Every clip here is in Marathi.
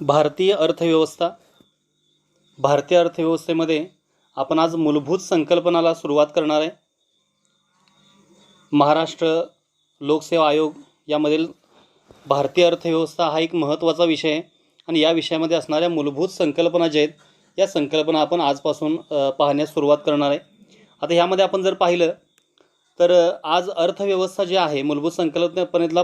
भारतीय अर्थव्यवस्था. भारतीय अर्थव्यवस्थेमध्ये आपण आज मूलभूत संकल्पनाला सुरुवात करणार आहे. महाराष्ट्र लोकसेवा आयोग यामधील भारतीय अर्थव्यवस्था हा एक महत्त्वाचा विषय आहे आणि या विषयामध्ये असणाऱ्या मूलभूत संकल्पना ज्या आहेत या संकल्पना आपण आजपासून पाहण्यास सुरुवात करणार आहे. आता ह्यामध्ये आपण जर पाहिलं तर आज अर्थव्यवस्था जी आहे मूलभूत संकल्पनेतला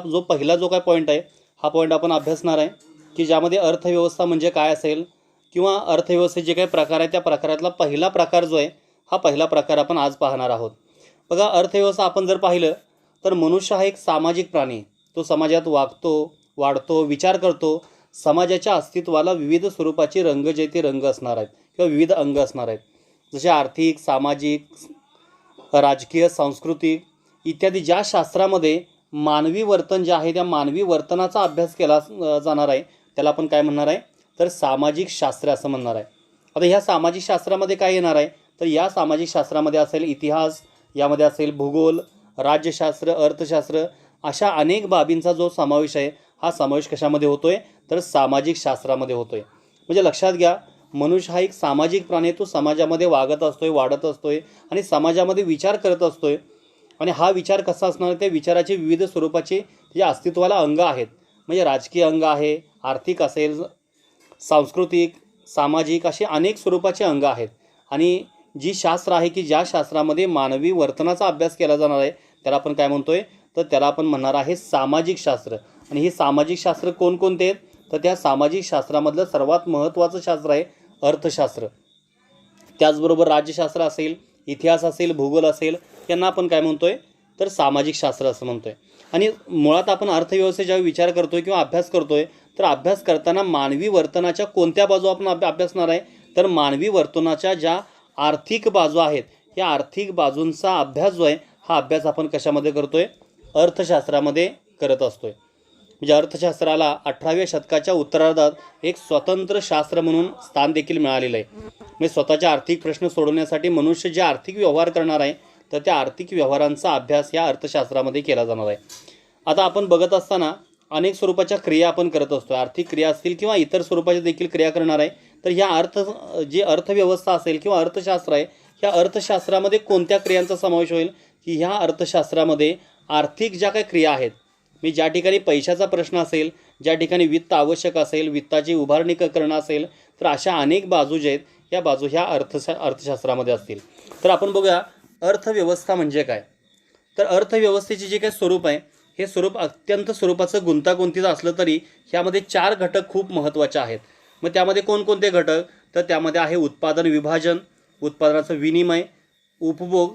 जो काय पॉईंट आहे हा पॉईंट आपण अभ्यासणार आहे की ज्यामध्ये अर्थव्यवस्था म्हणजे काय असेल किंवा अर्थव्यवस्थेचे जे काही प्रकार आहे त्या प्रकारातला पहिला प्रकार जो आहे हा पहिला प्रकार आपण आज पाहणार आहोत. बघा, अर्थव्यवस्था आपण जर पाहिलं तर मनुष्य हा एक सामाजिक प्राणी आहे. तो समाजात वाढतो, विचार करतो. समाजाच्या अस्तित्वाला विविध स्वरूपाचे रंग जे ते रंग असणार आहेत किंवा विविध अंग असणार आहेत, जसे आर्थिक, सामाजिक, राजकीय, सांस्कृतिक इत्यादी. ज्या शास्त्रामध्ये मानवी वर्तन जे आहे त्या मानवी वर्तनाचा अभ्यास केला जाणार आहे त्याला आपण काय म्हणणार आहे तर सामाजिक शास्त्र असं म्हणणार आहे. आता ह्या सामाजिक शास्त्रामध्ये काय येणार आहे तर या सामाजिक शास्त्रामध्ये असेल इतिहास, यामध्ये असेल भूगोल, राज्यशास्त्र, अर्थशास्त्र, अशा अनेक बाबींचा जो समावेश आहे हा समावेश कशामध्ये होतोय तर सामाजिक शास्त्रामध्ये होतोय. म्हणजे लक्षात घ्या, मनुष्य हा एक सामाजिक प्राणी आहे. तो समाजामध्ये वागत असतोय, वाढत असतोय आणि समाजामध्ये विचार करत असतोय. आणि हा विचार कसा असणार, त्या विचाराचे विविध स्वरूपाचे जे अस्तित्वाला अंग आहेत, म्हणजे राजकीय अंग आहे, आर्थिक असेल, सांस्कृतिक, सामाजिक, असे अनेक स्वरूपाचे अंग आहेत. आणि जी शास्त्र आहे की ज्या शास्त्रामध्ये मानवी वर्तनाचा अभ्यास केला जाणार आहे त्याला आपण काय म्हणतोय तर त्याला आपण म्हणणार आहे सामाजिक शास्त्र. आणि हे सामाजिक शास्त्र कोणकोणते आहेत तर त्या सामाजिक शास्त्रामधलं सर्वात महत्त्वाचं शास्त्र आहे अर्थशास्त्र. त्याचबरोबर राज्यशास्त्र असेल, इतिहास असेल, भूगोल असेल, यांना आपण काय म्हणतोय तर सामाजिक शास्त्र असं म्हणतोय. आणि मुळात आपण अर्थव्यवस्थेचा विचार करतोय किंवा अभ्यास करतोय तर अभ्यास करताना मानवी वर्तनाच्या कोणत्या बाजू आपण अभ्यासणार आहे तर मानवी वर्तनाच्या ज्या आर्थिक बाजू आहेत या आर्थिक बाजूंचा अभ्यास जो आहे हा अभ्यास आपण कशामध्ये करतोय अर्थशास्त्रामध्ये करत असतोय. म्हणजे अर्थशास्त्राला 18व्या शतकाच्या उत्तरार्धात एक स्वतंत्र शास्त्र म्हणून स्थान देखील मिळालेलं आहे. म्हणजे स्वतःचे आर्थिक प्रश्न सोडवण्यासाठी मनुष्य जे आर्थिक व्यवहार करणार आहे तर त्या आर्थिक व्यवहारांचा अभ्यास या अर्थशास्त्रामध्ये केला जाणार आहे. आता आपण बघत असताना अनेक स्वरूपाच्या क्रिया आपण करत असतो. आर्थिक क्रिया असतील किंवा इतर स्वरूपाच्या देखील क्रिया करणार आहे. तर ह्या जी अर्थव्यवस्था असेल किंवा अर्थशास्त्र आहे ह्या अर्थशास्त्रामध्ये कोणत्या क्रियांचा समावेश होईल की ह्या अर्थशास्त्रामध्ये आर्थिक ज्या काही क्रिया आहेत, मी ज्या ठिकाणी पैशाचा प्रश्न असेल, ज्या ठिकाणी वित्त आवश्यक असेल, वित्ताची उभारणी करणं असेल, तर अशा अनेक बाजू ज्या आहेत या बाजू ह्या अर्थशास्त्रामध्ये असतील. तर आपण बघूया अर्थव्यवस्था म्हणजे काय. तर अर्थव्यवस्थेचे जे काही स्वरूप आहे हे स्वरूप अत्यंत स्वरूपाचं गुंतागुंतीचं असलं तरी ह्यामध्ये 4 घटक खूप महत्त्वाचे आहेत. मग त्यामध्ये कोणकोणते घटक तर त्यामध्ये आहे उत्पादन विभाजन, उत्पादनाचं विनिमय, उपभोग.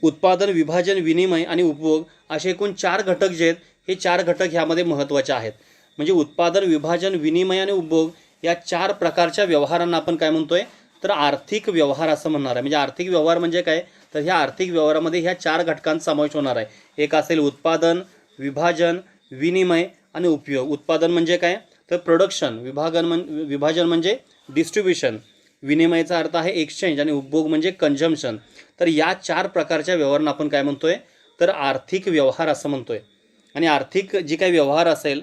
उत्पादन, विभाजन, विनिमय आणि उपभोग असे एकूण 4 घटक जे आहेत हे 4 घटक ह्यामध्ये महत्त्वाचे आहेत. म्हणजे उत्पादन, विभाजन, विनिमय आणि उपभोग या 4 प्रकारच्या व्यवहारांना आपण काय म्हणतोय तर आर्थिक व्यवहार असं म्हणणार आहे. म्हणजे आर्थिक व्यवहार म्हणजे काय तर ह्या आर्थिक व्यवहारामध्ये ह्या 4 घटकांचा समावेश होणार आहे. एक असेल उत्पादन, विभाजन, विनिमय आणि उपयोग. उत्पादन म्हणजे काय तर प्रोडक्शन, विभाजन म्हणजे डिस्ट्रीब्युशन, विनिमयाचा अर्थ आहे एक्सचेंज आणि उपभोग म्हणजे कन्झम्पशन. तर या 4 प्रकारच्या व्यवहारांना आपण काय म्हणतोय तर आर्थिक व्यवहार असं म्हणतोय. आणि आर्थिक जी काही व्यवहार असेल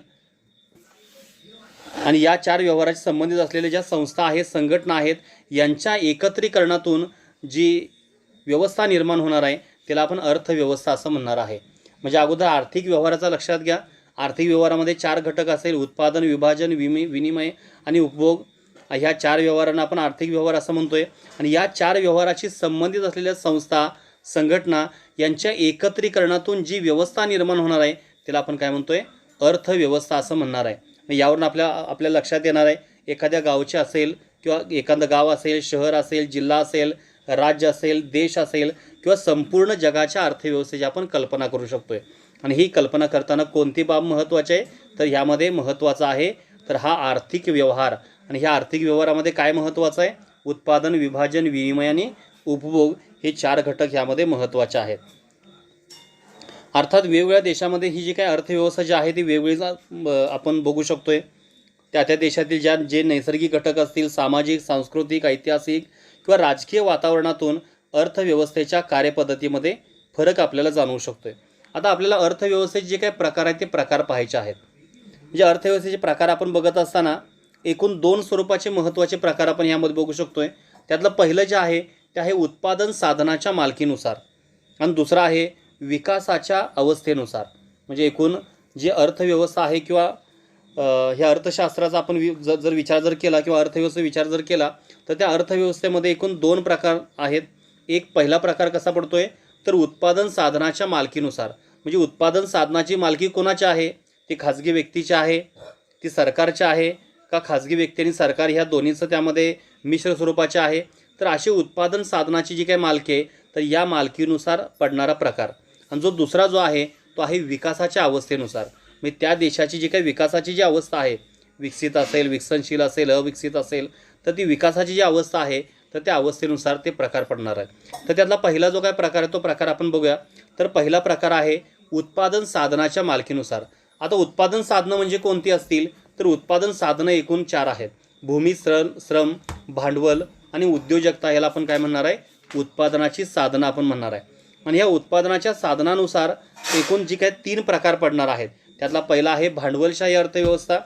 आणि या 4 व्यवहाराशी संबंधित असलेल्या ज्या संस्था आहेत, संघटना आहेत, यांच्या एकत्रीकरणातून जी व्यवस्था निर्माण होणार आहे त्याला आपण अर्थव्यवस्था असं म्हणणार आहे. म्हणजे अगोदर आर्थिक व्यवहाराचा लक्षात घ्या. आर्थिक व्यवहारामध्ये 4 घटक असेल उत्पादन, विभाजन, विनिमय आणि उपभोग. ह्या 4 व्यवहारांना आपण आर्थिक व्यवहार असं म्हणतोय. आणि या 4 व्यवहाराशी संबंधित असलेल्या संस्था, संघटना यांच्या एकत्रीकरणातून जी व्यवस्था निर्माण होणार आहे त्याला आपण काय म्हणतोय अर्थव्यवस्था असं म्हणणार आहे. यावरून आपल्या लक्षात येणार आहे एखाद्या गावचे असेल किंवा एखादं गाव असेल, शहर असेल, जिल्हा असेल, राज्य असेल, देश असेल किंवा संपूर्ण जगाच्या अर्थव्यवस्थेची आपण कल्पना करू शकतोय. आणि ही कल्पना करताना कोणती बाब महत्त्वाची आहे तर ह्यामध्ये महत्त्वाचा आहे तर हा आर्थिक व्यवहार. आणि ह्या आर्थिक व्यवहारामध्ये काय महत्त्वाचं आहे उत्पादन, विभाजन, विनिमय आणि उपभोग हे 4 घटक ह्यामध्ये महत्त्वाचे आहेत. अर्थात वेगवेगळ्या देशामध्ये ही जी काही अर्थव्यवस्था जी आहे ती वेगवेगळी आपण बघू शकतोय. त्या देशातील जे नैसर्गिक घटक असतील, सामाजिक, सांस्कृतिक, ऐतिहासिक किंवा राजकीय वातावरणातून अर्थव्यवस्थेच्या कार्यपद्धतीमध्ये फरक आपल्याला जाणवू शकतोय. आता आपल्याला अर्थव्यवस्थेचे जे काही प्रकार आहेत ते प्रकार पाहायचे आहेत. म्हणजे अर्थव्यवस्थेचे प्रकार आपण बघत असताना एकूण 2 स्वरूपाचे महत्त्वाचे प्रकार आपण यामध्ये बघू शकतोय. त्यातलं पहिलं जे आहे ते आहे उत्पादन साधनाच्या मालकीनुसार आणि दुसरं आहे विकासाच्या अवस्थेनुसार. म्हणजे एकूण जी अर्थव्यवस्था आहे किंवा ह्या अर्थशास्त्राचा आपण जर विचार जर केला किंवा अर्थव्यवस्थेचा विचार जर केला तर त्या अर्थव्यवस्थेमध्ये एकूण 2 प्रकार आहेत. एक पहिला प्रकार कसा पडतोय तर उत्पादन साधनाच्या मालकीनुसार. म्हणजे उत्पादन साधनाची मालकी कोणाची आहे? ती खाजगी व्यक्तीची आहे, ती सरकारची आहे का खाजगी व्यक्ती आणि सरकार ह्या दोन्हीचं त्यामध्ये मिश्र स्वरूपाचे आहे. तर अशी उत्पादन साधनाची जी काही मालकी आहे तर या मालकीनुसार पडणारा प्रकार. आणि जो दुसरा जो आहे तो आहे विकासाच्या अवस्थेनुसार. म्हणजे त्या देशाची जी काही विकासाची जी अवस्था आहे, विकसित असेल, विकसनशील असेल, अविकसित असेल, तर ती विकासाची जी अवस्था आहे तर त्या अवस्थेनुसार ते प्रकार पडणार आहे. तर त्यातला पहिला जो काय प्रकार आहे तो प्रकार आपण बघूया. तर पहिला प्रकार आहे उत्पादन साधनाच्या मालकीनुसार. आता उत्पादन साधनं म्हणजे कोणती असतील तर उत्पादन साधनं एकूण 4 आहेत. भूमी, श्रम, भांडवल आणि उद्योजकता. याला आपण काय म्हणणार आहे? उत्पादनाची साधनं आपण म्हणणार आहे. आणि ह्या उत्पादनाच्या साधनानुसार एकूण जी काही 3 प्रकार पडणार आहेत. त्यातला पहिला आहे भांडवलशाही अर्थव्यवस्था,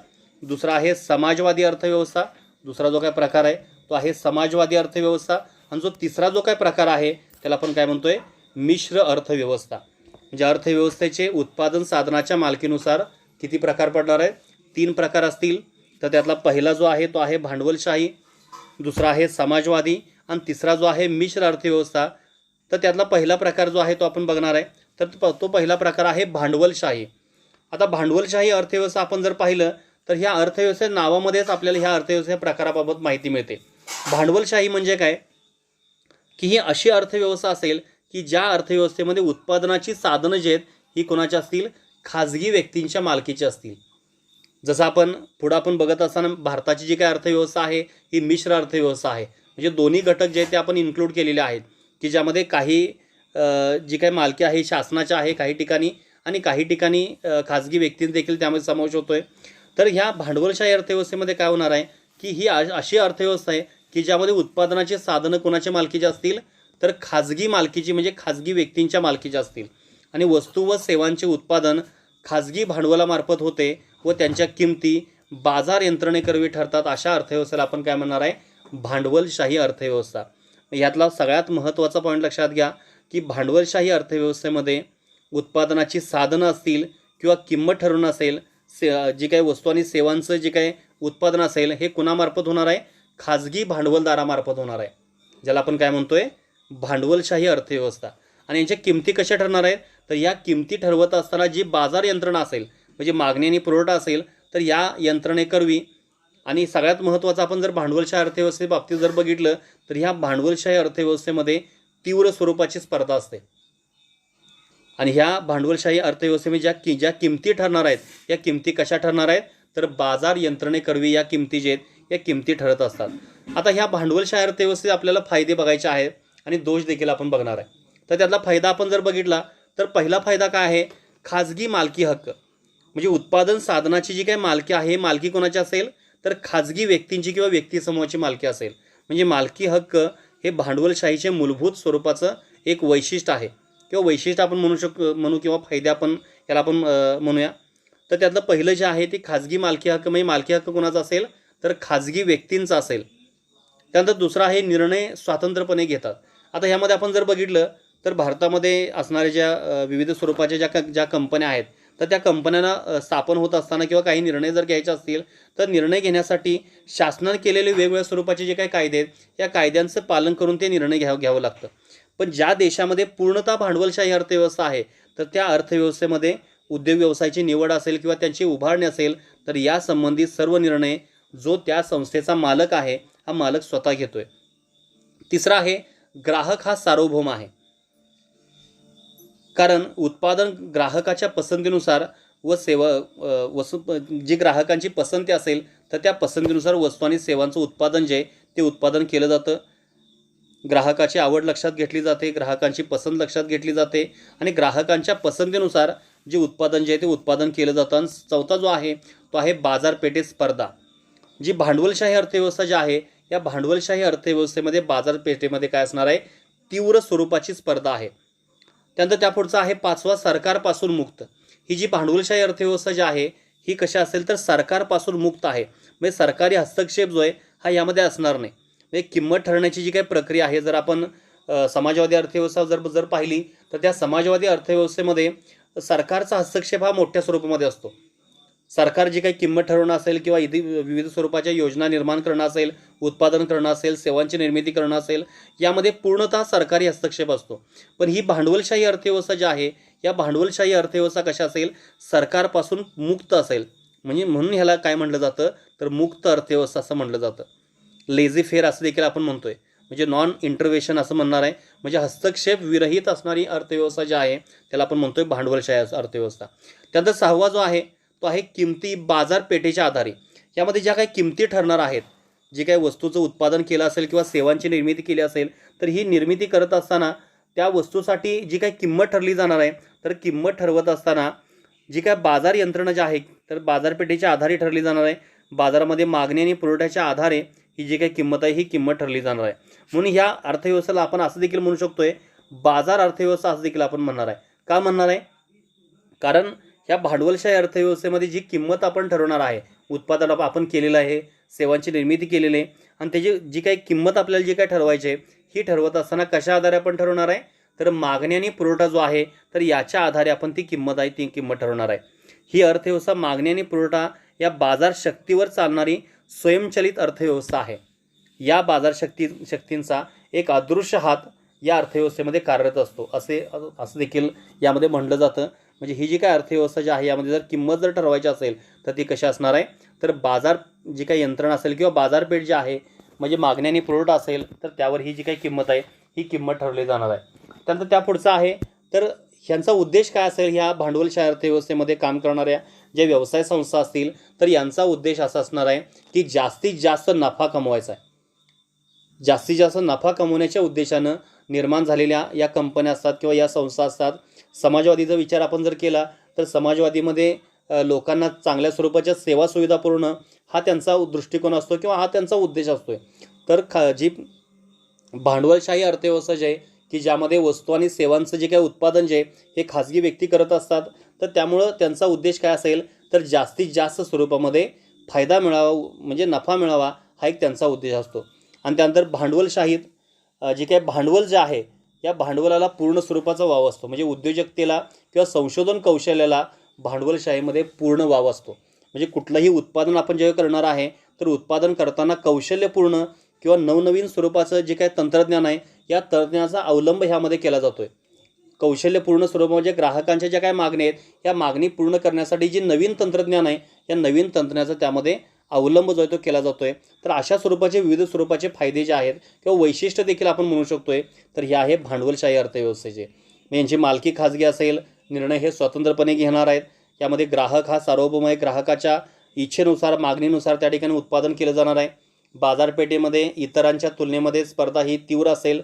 दुसरा आहे समाजवादी अर्थव्यवस्था, दुसरा जो काय प्रकार आहे तो आहे समाजवादी अर्थव्यवस्था, आणि जो तिसरा जो काय प्रकार आहे त्याला आपण काय म्हणतोय? मिश्र अर्थव्यवस्था. म्हणजे अर्थव्यवस्थेचे उत्पादन साधनाच्या मालकीनुसार किती प्रकार पडणार आहेत? 3 प्रकार असतील. तर त्यातला पहिला जो आहे तो आहे भांडवलशाही, दुसरा आहे समाजवादी आणि तिसरा जो आहे मिश्र अर्थव्यवस्था. तर त्यातला पहिला प्रकार जो आहे तो आपण बघणार आहे. तर तो पहिला प्रकार आहे भांडवलशाही. आता भांडवलशाही अर्थव्यवस्था आपण जर पाहिलं तर ह्या अर्थव्यवस्थे नावामध्येच आपल्याला ह्या अर्थव्यवस्थेच्या प्रकाराबाबत माहिती मिळते. भांडवलशाही म्हणजे काय की ही अशी अर्थव्यवस्था असेल की ज्या अर्थव्यवस्थेमध्ये उत्पादनाची साधनं जी आहेत ही कोणाची असतील? खाजगी व्यक्तींच्या मालकीची असतील. जसं आपण बघत असताना भारताची जी काही अर्थव्यवस्था आहे ही मिश्र अर्थव्यवस्था आहे. म्हणजे दोन्ही घटक जे आहेत ते आपण इन्क्लूड केलेले आहेत की ज्यामध्ये काही जी काही मालकी आहे शासनाच्या आहे काही ठिकाणी आणि काही ठिकाणी खाजगी व्यक्तींचा देखील त्यामध्ये समावेश होतोय. तर ह्या भांडवलशाही अर्थव्यवस्थेमध्ये काय होणार आहे की ही अशी अर्थव्यवस्था आहे की ज्यामध्ये उत्पादनाचे साधनं कोणाच्या मालकीचे असतील? तर खाजगी मालकीची म्हणजे खाजगी व्यक्तींच्या मालकीचे असतील. आणि वस्तू व सेवांचे उत्पादन खाजगी भांडवलामार्फत होते व त्यांच्या किमती बाजार यंत्रणेकरवी ठरतात. अशा अर्थव्यवस्थेला आपण काय म्हणणार आहे? भांडवलशाही अर्थव्यवस्था. यातला सगळ्यात महत्त्वाचा पॉईंट लक्षात घ्या की भांडवलशाही अर्थव्यवस्थेमध्ये उत्पादनाची साधनं असतील किंवा किंमत ठरवणं असेल, जी काही वस्तू आणि सेवांचं जे काही उत्पादन असेल हे कुणामार्फत होणार आहे? खाजगी भांडवलदारामार्फत होणार आहे, ज्याला आपण काय म्हणतोय? भांडवलशाही अर्थव्यवस्था. आणि यांच्या किमती कशा ठरणार आहेत? तर या किमती ठरवत असताना जी बाजार यंत्रणा असेल म्हणजे मागणी आणि पुरवठा असेल तर या यंत्रणेकरवी. आणि सगळ्यात महत्त्वाचं आपण जर भांडवलशाही अर्थव्यवस्थेबाबतीत जर बघितलं तर ह्या भांडवलशाही अर्थव्यवस्थेमध्ये तीव्र स्वरूपाची स्पर्धा असते. आणि ह्या भांडवलशाही अर्थव्यवस्थेमध्ये ज्या किमती ठरणार आहेत या किमती कशा ठरणार आहेत? तर बाजार यंत्रणेकरवी या किमती जे आहेत या किमती ठरत असतात. आता ह्या भांडवलशाही अर्थव्यवस्थेत आपल्याला फायदे बघायचे आहेत आणि दोष देखील आपण बघणार आहे. तर त्यातला फायदा आपण जर बघितला तर पहिला फायदा काय आहे? खाजगी मालकी हक्क. म्हणजे उत्पादन साधनाची जी काही मालकी आहे मालकी कोणाची असेल? तर खाजगी व्यक्तींची किंवा व्यक्ती समूहाची मालकी असेल. म्हणजे मालकी हक्क हे भांडवलशाहीचे मूलभूत स्वरूपाचं एक वैशिष्ट्य आहे किंवा वैशिष्ट्य आपण म्हणू किंवा फायदे याला आपण म्हणूया. तर त्यातलं पहिलं जे आहे ते खाजगी मालकी हक्क. म्हणजे मालकी हक्क कोणाचा असेल? तर खाजगी व्यक्तींचा असेल. त्यानंतर दुसरा आहे निर्णय स्वतंत्रपणे घेतात. आता ह्यामध्ये आपण जर बघितलं तर भारतामध्ये असणाऱ्या ज्या विविध स्वरूपाच्या ज्या कंपन्या आहेत तर त्या कंपन्यांना स्थापन होत असताना किंवा काही निर्णय जर घ्यायचे असतील तर निर्णय घेण्यासाठी शासनाने केलेले वेगवेगळ्या स्वरूपाचे जे काही कायदे आहेत या कायद्यांचं पालन करून ते निर्णय घ्यावं लागतं. पण ज्या देशामध्ये पूर्णतः भांडवलशाही अर्थव्यवस्था आहे तर त्या अर्थव्यवस्थेमध्ये उद्योग व्यवसायाची निवड असेल किंवा त्यांची उभारणी असेल तर या संबंधित सर्व निर्णय जो त्या संस्थेचा मालक आहे हा मालक स्वतः घेतोय. तिसरा आहे ग्राहक हा सार्वभौम आहे. कारण उत्पादन ग्राहकाच्या पसंतीनुसार व जी ग्राहकांची पसंती असेल तर त्या पसंतीनुसार वस्तू आणि सेवांचं उत्पादन जे ते उत्पादन केलं जातं. ग्राहकाची आवड लक्षात घेतली जाते, ग्राहकांची पसंत लक्षात घेतली जाते आणि ग्राहकांच्या पसंतीनुसार जे उत्पादन जे आहे ते उत्पादन केलं जातं. आणि चौथा जो आहे तो आहे बाजारपेठेत स्पर्धा. जी भांडवलशाही अर्थव्यवस्था जी आहे या भांडवलशाही अर्थव्यवस्थेमध्ये बाजारपेठेमध्ये काय असणार आहे? तीव्र स्वरूपाची स्पर्धा आहे. त्यानंतर त्यापुढचा आहे पाचवा सरकारपासून मुक्त. ही जी भांडवलशाही अर्थव्यवस्था जी आहे ही कशा असेल तर सरकारपासून मुक्त आहे. म्हणजे सरकारी हस्तक्षेप जो आहे हा यामध्ये असणार नाही. म्हणजे किंमत ठरवण्याची जी काही प्रक्रिया आहे, जर आपण समाजवादी अर्थव्यवस्था जर पाहिली तर त्या समाजवादी अर्थव्यवस्थेमध्ये सरकारचा हस्तक्षेप हा मोठ्या स्वरूपामध्ये असतो. सरकार जी काही किंमत ठरवणं असेल किंवा विविध स्वरूपाच्या योजना निर्माण करणं असेल, उत्पादन करणं असेल, सेवांची निर्मिती करणं असेल, यामध्ये पूर्णतः सरकारी हस्तक्षेप असतो. पण ही भांडवलशाही अर्थव्यवस्था जी आहे, या भांडवलशाही अर्थव्यवस्था कशा असेल, सरकारपासून मुक्त असेल. म्हणून ह्याला काय म्हटलं जातं तर मुक्त अर्थव्यवस्था असं म्हटलं जातं. लेझी फेअर असं देखील आपण म्हणतोय. म्हणजे नॉन इंटरव्हेशन असं म्हणणार आहे. म्हणजे हस्तक्षेप विरहित असणारी अर्थव्यवस्था जी आहे त्याला आपण म्हणतोय भांडवलशाही अर्थव्यवस्था. त्यानंतर 6वा जो आहे तो आहे किमती बाजारपेठेच्या आधारे. यामध्ये ज्या काही किमती ठरणार आहेत, जे काही वस्तूचं उत्पादन केलं असेल किंवा सेवांची निर्मिती केली असेल, तर ही निर्मिती करत असताना त्या वस्तूसाठी जी काही किंमत ठरली जाणार आहे, तर किंमत ठरवत असताना जी काय बाजार यंत्रणा जी आहे तर बाजारपेठेच्या आधारे ठरली जाणार आहे. बाजारामध्ये मागणी आणि पुरवठ्याच्या आधारे ही जी काही किंमत आहे ही किंमत ठरली जाणार आहे. म्हणून ह्या अर्थव्यवस्थेला आपण असं देखील म्हणू शकतोय बाजार अर्थव्यवस्था असं देखील आपण म्हणणार आहे. का म्हणणार आहे? कारण ह्या भांडवलशाही अर्थव्यवस्थेमध्ये जी किंमत आपण ठरवणार आहे, उत्पादन आपण केलेलं आहे, सेवांची निर्मिती केलेली आहे, आणि त्याची जी काही किंमत आपल्याला जी काही ठरवायची आहे ही ठरवत असताना कशा आधारे आपण ठरवणार आहे तर मागणी आणि पुरवठा जो आहे तर याच्या आधारे आपण ती किंमत आहे ती किंमत ठरवणार आहे. ही अर्थव्यवस्था मागणी आणि पुरवठा या बाजार शक्तीवर चालणारी स्वयंचलित अर्थव्यवस्था आहे. या बाजार शक्तींचा एक अदृश्य हात या अर्थव्यवस्थेमध्ये कार्यरत असतो असं देखील यामध्ये म्हटलं जातं. म्हणजे ही जी काय अर्थव्यवस्था जी आहे यामध्ये जर किंमत जर ठरवायची असेल तर ती कशी असणार आहे तर बाजार जी काही यंत्रणा असेल किंवा बाजारपेठ जी आहे म्हणजे मागणी आणि पुरवठा असेल तर त्यावर ही जी काही किंमत आहे ही किंमत ठरवली जाणार आहे. त्यानंतर त्या पुढचं आहे तर ह्यांचा उद्देश काय असेल, ह्या भांडवलशाही अर्थव्यवस्थेमध्ये काम करणाऱ्या ज्या व्यवसाय संस्था असतील तर यांचा उद्देश असा असणार आहे की जास्तीत जास्त नफा कमवायचा आहे. जास्तीत जास्त नफा कमवण्याच्या उद्देशानं निर्माण झालेल्या या कंपन्या असतात किंवा या संस्था असतात. समाजवादीचा विचार आपण जर केला तर समाजवादीमध्ये लोकांना चांगल्या स्वरूपाच्या सेवा सुविधा पुरवणं हा त्यांचा दृष्टिकोन असतो किंवा हा त्यांचा उद्देश असतोय. तर जी भांडवलशाही अर्थव्यवस्था जी आहे की ज्यामध्ये वस्तू आणि सेवांचं जे काही उत्पादन जे हे खाजगी व्यक्ती करत असतात, तर त्यामुळं त्यांचा उद्देश काय असेल तर जास्तीत जास्त स्वरूपामध्ये फायदा मिळावा म्हणजे नफा मिळावा हा एक त्यांचा उद्देश असतो. आणि त्यानंतर भांडवलशाहीत जे काही भांडवल जे आहे या भांडवलाला पूर्ण स्वरूपाचा वाव असतो. म्हणजे उद्योजकतेला किंवा संशोधन कौशल्याला भांडवलशाहीमध्ये पूर्ण वाव असतो. म्हणजे कुठलंही उत्पादन आपण जेव्हा करणार आहे तर उत्पादन करताना कौशल्यपूर्ण किंवा नवनवीन स्वरूपाचं जे काही तंत्रज्ञान आहे या तंत्रज्ञानाचा अवलंब ह्यामध्ये केला जातो आहे. कौशल्यपूर्ण स्वरूप म्हणजे ग्राहकांच्या ज्या काही मागण्या आहेत या मागणी पूर्ण करण्यासाठी जे नवीन तंत्रज्ञान आहे या नवीन तंत्रज्ञानाचा त्यामध्ये अवलंब जो आहे तो केला जातो आहे. तर अशा स्वरूपाचे विविध स्वरूपाचे फायदे जे आहेत किंवा वैशिष्ट्य देखील आपण म्हणू शकतोय तर हे आहे भांडवलशाही अर्थव्यवस्थेचे. यांची मालकी खाजगी असेल, निर्णय हे स्वतंत्रपणे घेणार आहेत. यामध्ये ग्राहक हा सार्वभौम आहे. ग्राहकाच्या इच्छेनुसार मागणीनुसार त्या ठिकाणी उत्पादन केलं जाणार आहे. बाजारपेठेमध्ये इतरांच्या तुलनेमध्ये स्पर्धा ही तीव्र असेल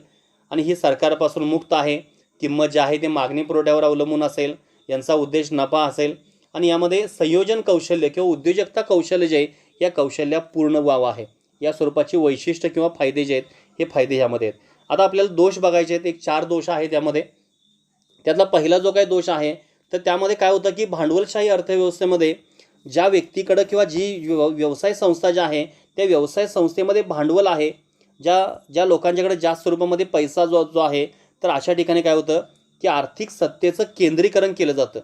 आणि ही सरकारपासून मुक्त आहे. किंमत जी आहे ते मागणी पुरवठ्यावर अवलंबून असेल. यांचा उद्देश नफा असेल आणि यामध्ये संयोजन कौशल्य किंवा उद्योजकता कौशल्य जे आहे या कौशल्या पूर्ण वाव आहे. या स्वरूपाची वैशिष्ट्य किंवा फायदे जे आहेत हे फायदे ह्यामध्ये आहेत. आता आपल्याला दोष बघायचे आहेत. एक 4 दोष आहेत यामध्ये. त्यातला पहिला जो काही दोष आहे तर त्यामध्ये काय होतं की भांडवलशाही अर्थव्यवस्थेमध्ये ज्या व्यक्तीकडं किंवा जी व्यवसाय संस्था ज्या आहे त्या व्यवसाय संस्थेमध्ये भांडवल आहे, ज्या लोकांच्याकडे जास्त स्वरूपामध्ये पैसा जो आहे तर अशा ठिकाणी काय होतं की आर्थिक सत्तेचं केंद्रीकरण केलं जातं.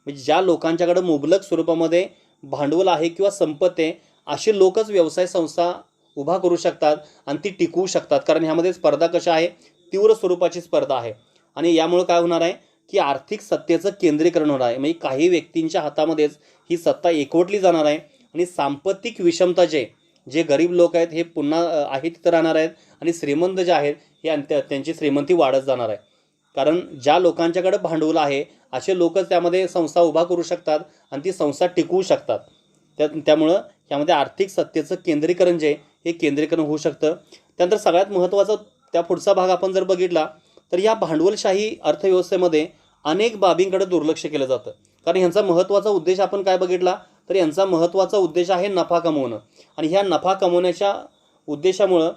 म्हणजे ज्या लोकांच्याकडे मुबलक स्वरूपामध्ये भांडवल आहे किंवा संपत्ती आहे असे लोकच व्यवसाय संस्था उभा करू शकतात आणि ती टिकवू शकतात. कारण ह्यामध्ये स्पर्धा कशा आहे, तीव्र स्वरूपाची स्पर्धा आहे आणि यामुळे काय होणार आहे की आर्थिक सत्तेचं केंद्रीकरण होणार आहे. म्हणजे काही व्यक्तींच्या हातामध्येच ही सत्ता एकवटली जाणार आहे आणि सांपत्तिक विषमता जे गरीब लोक आहेत हे पुन्हा आहे तिथं राहणार आहेत आणि श्रीमंत जे आहेत हे त्यांची श्रीमंती वाढत जाणार आहे. कारण ज्या लोकांच्याकडे भांडवल आहे असे लोकच त्यामध्ये संस्था उभा करू शकतात आणि ती संस्था टिकवू शकतात. त्यामुळं यामध्ये आर्थिक सत्तेचं केंद्रीकरण जे हे केंद्रीकरण होऊ शकतं. त्यानंतर सगळ्यात महत्त्वाचा त्या पुढचा भाग आपण जर बघितला तर या भांडवलशाही अर्थव्यवस्थेमध्ये अनेक बाबींकडे दुर्लक्ष केलं जातं. कारण ह्यांचा महत्त्वाचा उद्देश आपण काय बघितला तर यांचा महत्त्वाचा उद्देश आहे नफा कमवणं आणि ह्या नफा कमवण्याच्या उद्देशामुळं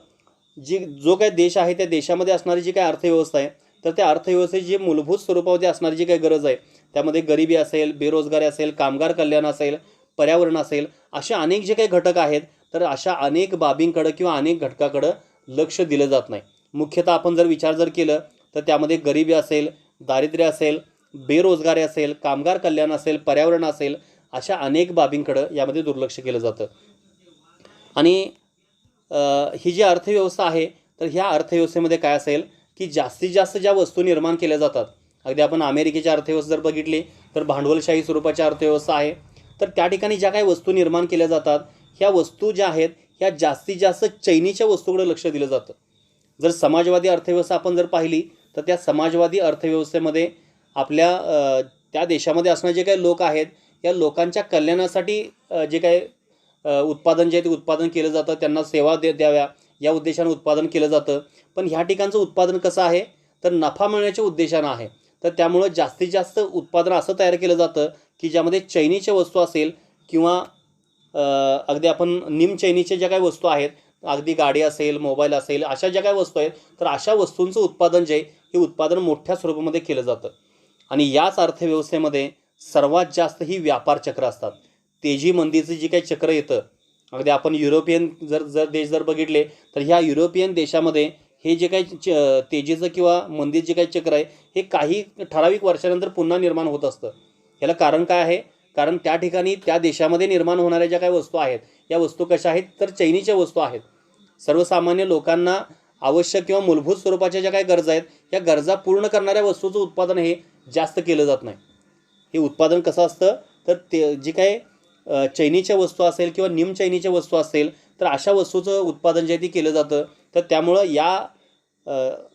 जो काही देश आहे त्या देशामध्ये असणारी जी काही अर्थव्यवस्था आहे तर त्या अर्थव्यवस्थेची जी मूलभूत स्वरूपामध्ये असणारी जी काही गरज आहे त्यामध्ये गरिबी असेल, बेरोजगारी असेल, कामगार कल्याण असेल, पर्यावरण असेल, असे अनेक जे काही घटक आहेत, तर अशा अनेक बाबींकडं किंवा अनेक घटकाकडं लक्ष दिलं जात नाही. मुख्यतः आपण जर विचार जर केलं तर त्यामध्ये गरिबी असेल, दारिद्र्य असेल, बेरोजगारी असेल, कामगार कल्याण असेल, पर्यावरण असेल, अशा अनेक बाबींकडं यामध्ये दुर्लक्ष केलं जातं. आणि ही जी अर्थव्यवस्था आहे, तर ह्या अर्थव्यवस्थेमध्ये काय असेल की जास्तीत जास्त ज्या वस्तू निर्माण केल्या जातात, अगदी आपण अमेरिकेची अर्थव्यवस्था जर बघितली तर भांडवलशाही स्वरूपाची अर्थव्यवस्था आहे. तर त्या ठिकाणी ज्या काही वस्तू निर्माण केल्या जातात, ह्या वस्तू ज्या आहेत ह्या जास्तीत जास्त चैनीच्या वस्तूकडे लक्ष दिलं जातं. जर समाजवादी अर्थव्यवस्था आपण जर पाहिली तर त्या समाजवादी अर्थव्यवस्थेमध्ये आपल्या त्या देशामध्ये असणारे जे काही लोक आहेत, या लोकांच्या कल्याणासाठी जे काही उत्पादन जे आहे ते उत्पादन केलं जातं, त्यांना सेवा द्याव्या या उद्देशानं उत्पादन केलं जातं. पण ह्या ठिकाणचं उत्पादन कसं आहे, तर नफा मिळण्याच्या उद्देशानं आहे. तर त्यामुळं जास्तीत जास्त उत्पादन असं तयार केलं जातं की ज्यामध्ये चैनीच्या वस्तू असेल किंवा अगदी आपण निम चैनीच्या ज्या काही वस्तू आहेत, अगदी गाडी असेल, मोबाईल असेल, अशा ज्या काही वस्तू आहेत, तर अशा वस्तूंचं उत्पादन जे आहे हे उत्पादन मोठ्या स्वरूपामध्ये केलं जातं. आणि याच अर्थव्यवस्थेमध्ये सर्वात जास्त ही व्यापार चक्र असतात. तेजी मंदीचं जी काही चक्र येतं, अगदी आपण युरोपियन जर देश जर बघितले तर ह्या युरोपियन देशामध्ये हे जे काही तेजीचं किंवा मंदीचं जे काही चक्र आहे हे काही ठराविक वर्षानंतर पुन्हा निर्माण होत असतं. याला कारण काय आहे, कारण त्या ठिकाणी त्या देशामध्ये निर्माण होणाऱ्या ज्या काही वस्तू आहेत, या वस्तू कशा आहेत, तर चैनीच्या वस्तू आहेत. सर्वसामान्य लोकांना आवश्यक किंवा मूलभूत स्वरूपाच्या ज्या काही गरजा आहेत, या गरजा पूर्ण करणाऱ्या वस्तूचं उत्पादन हे जास्त केलं जात नाही. हे उत्पादन कसं असतं, तर ते जी काही चैनीच्या वस्तू असेल किंवा निम चैनीच्या वस्तू असेल, तर अशा वस्तूचं उत्पादन जे आहे ते केलं जातं. तर त्यामुळं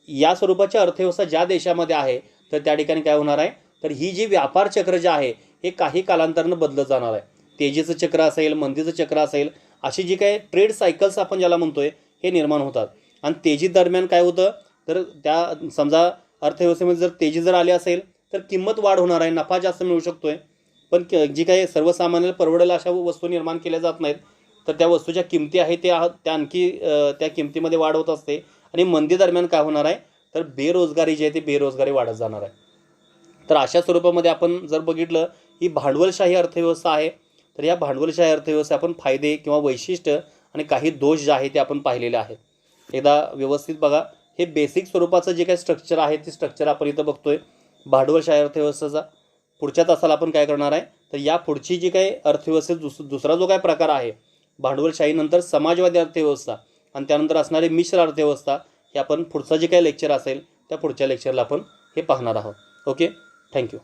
या स्वरूपाची अर्थव्यवस्था ज्या देशामध्ये आहे, तर त्या ठिकाणी काय होणार आहे, तर ही जी व्यापार चक्र जे आहे हे काही कालांतरानं बदलत जाणार आहे. तेजीचं चक्र असेल, मंदीचं चक्र असेल, अशी जी काही ट्रेड सायकल्स आपण ज्याला म्हणतोय हे निर्माण होतात. आणि तेजी दरम्यान काय होतं, तर त्या समजा अर्थव्यवस्थेमध्ये जर तेजी जर आली असेल तर किंमत वाढ होणार आहे, नफा जास्त मिळू शकतोय. पण जी काही सर्वसामान्याला परवडेल अशा वस्तू निर्माण केल्या जात नाहीत, तर त्या वस्तूच्या किमती आहे त्या आणखी त्या किमतीमध्ये वाढ होत असते. आणि मंदी दरम्यान काय होणार आहे, तर बेरोजगारी जी आहे ती बेरोजगारी वाढत जाणार आहे. तर अशा स्वरूपामध्ये आपण जर बघितलं ही भांडवलशाही अर्थव्यवस्था आहे. तर या भांडवलशाही अर्थव्यवस्था आपण फायदे किंवा वैशिष्ट्य आणि काही दोष जे आहे ते आपण पाहिलेले आहेत. एकदा व्यवस्थित बघा. हे बेसिक स्वरूपाचं जे काही स्ट्रक्चर आहे ते स्ट्रक्चर आपण इथं बघतोय भांडवलशाही अर्थव्यवस्थेचा. पुढच्या तासाला आपण काय करणार आहे, तर या पुढची जी काही अर्थव्यवस्थेत दुसरा जो काही प्रकार आहे भांडवलशाहीनंतर समाजवादी अर्थव्यवस्था आणि त्यानंतर असणारी मिश्र अर्थव्यवस्था, हे आपण पुढचं जे काही लेक्चर असेल त्या पुढच्या लेक्चरला आपण हे पाहणार आहोत. Okay, thank you.